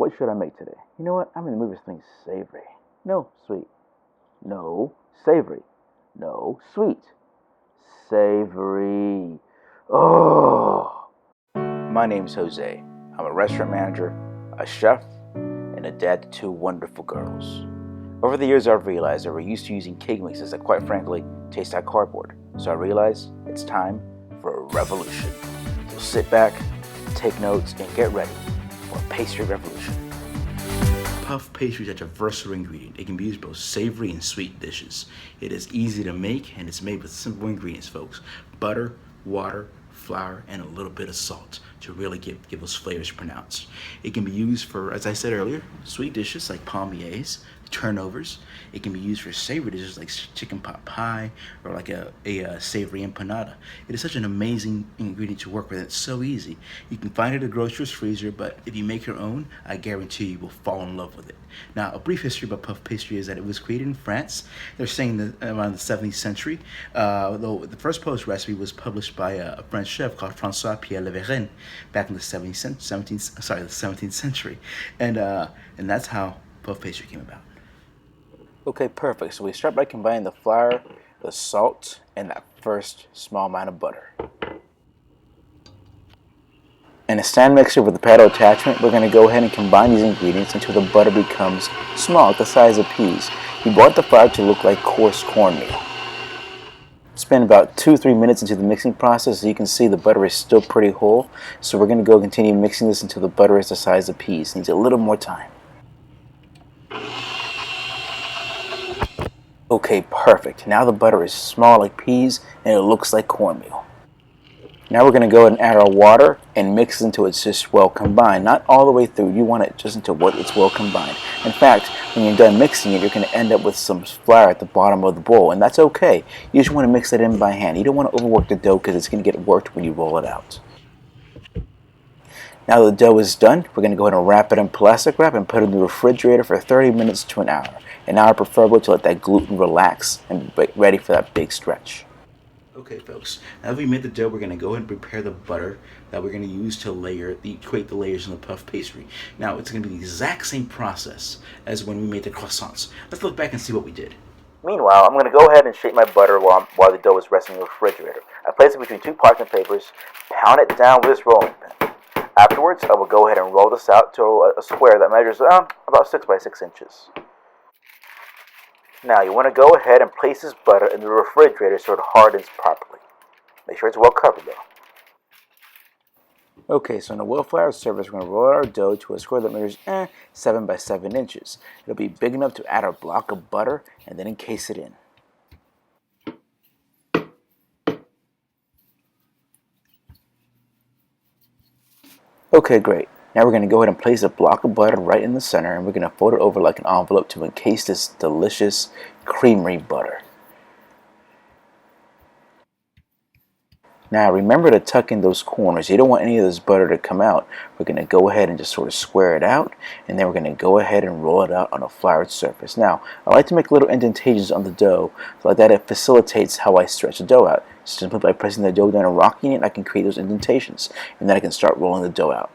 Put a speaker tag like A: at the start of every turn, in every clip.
A: What should I make today? You know what? I'm in the mood for something savory. No, sweet. No, savory. No, sweet. Savory. Oh! My name's Jose. I'm a restaurant manager, a chef, and a dad to two wonderful girls. Over the years, I've realized that we're used to using cake mixes that, quite frankly, taste like cardboard. So I realized it's time for a revolution. So sit back, take notes, and get ready for a pastry revolution. Puff pastry is such a versatile ingredient. It can be used both savory and sweet dishes. It is easy to make, and it's made with simple ingredients, folks. Butter, water, flour, and a little bit of salt to really give those flavors pronounced. It can be used for, as I said earlier, sweet dishes like palmiers, turnovers. It can be used for savory dishes like chicken pot pie or like a savory empanada. It is such an amazing ingredient to work with. It's so easy. You can find it at a grocer's freezer, but if you make your own, I guarantee you will fall in love with it. Now, a brief history about puff pastry is that it was created in France. They're saying that around the 17th century, though the first post recipe was published by a French chef called François-Pierre Levarin back in the 17th century, and that's how puff pastry came about. Okay, perfect. So we start by combining the flour, the salt, and that first small amount of butter. In a stand mixer with a paddle attachment, we're going to go ahead and combine these ingredients until the butter becomes small, like the size of peas. We want the flour to look like coarse cornmeal. Spend about 2-3 minutes into the mixing process. So you can see the butter is still pretty whole. So we're going to go continue mixing this until the butter is the size of peas. It needs a little more time. Okay, perfect. Now the butter is small like peas and it looks like cornmeal. Now we're going to go ahead and add our water and mix it until it's just well combined. Not all the way through. You want it just until it's well combined. In fact, when you're done mixing it, you're going to end up with some flour at the bottom of the bowl, and that's okay. You just want to mix it in by hand. You don't want to overwork the dough because it's going to get worked when you roll it out. Now the dough is done, we're going to go ahead and wrap it in plastic wrap and put it in the refrigerator for 30 minutes to an hour. An hour preferably to let that gluten relax and be ready for that big stretch. Okay, folks, now that we made the dough, we're going to go ahead and prepare the butter that we're going to use to create the layers in the puff pastry. Now, it's going to be the exact same process as when we made the croissants. Let's look back and see what we did. Meanwhile, I'm going to go ahead and shape my butter while the dough is resting in the refrigerator. I place it between two parchment papers, pound it down with this rolling pin. Afterwards, I will go ahead and roll this out to a square that measures about 6 by 6 inches. Now, you want to go ahead and place this butter in the refrigerator so it hardens properly. Make sure it's well covered though. Okay, so in a well-floured surface, we're going to roll out our dough to a square that measures 7 by 7 inches. It'll be big enough to add our block of butter and then encase it in. Okay, great. Now we're going to go ahead and place a block of butter right in the center, and we're going to fold it over like an envelope to encase this delicious creamery butter. Now remember to tuck in those corners. You don't want any of this butter to come out. We're going to go ahead and just sort of square it out, and then we're going to go ahead and roll it out on a floured surface. Now, I like to make little indentations on the dough, so like that it facilitates how I stretch the dough out. Simply by pressing the dough down and rocking it, I can create those indentations, and then I can start rolling the dough out.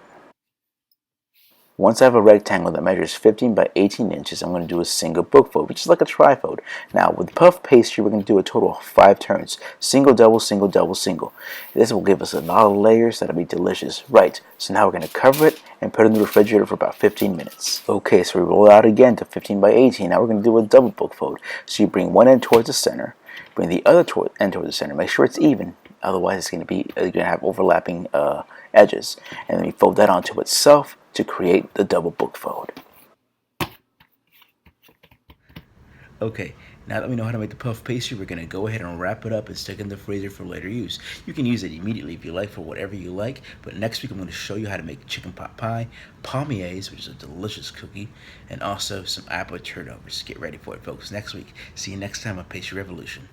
A: Once I have a rectangle that measures 15 by 18 inches, I'm going to do a single book fold, which is like a trifold. Now, with puff pastry, we're going to do a total of 5 turns. Single, double, single, double, single. This will give us a lot of layers that'll be delicious. Right, so now we're going to cover it and put it in the refrigerator for about 15 minutes. Okay, so we roll it out again to 15 by 18. Now we're going to do a double book fold. So you bring one end towards the center, bring the other end towards the center. Make sure it's even. Otherwise, it's going to be you're going to have overlapping edges. And then you fold that onto itself to create the double book fold. Okay, now that we know how to make the puff pastry, we're going to go ahead and wrap it up and stick it in the freezer for later use. You can use it immediately if you like for whatever you like, but next week I'm going to show you how to make chicken pot pie, palmiers, which is a delicious cookie, and also some apple turnovers. Get ready for it, folks, next week. See you next time on Pastry Revolution.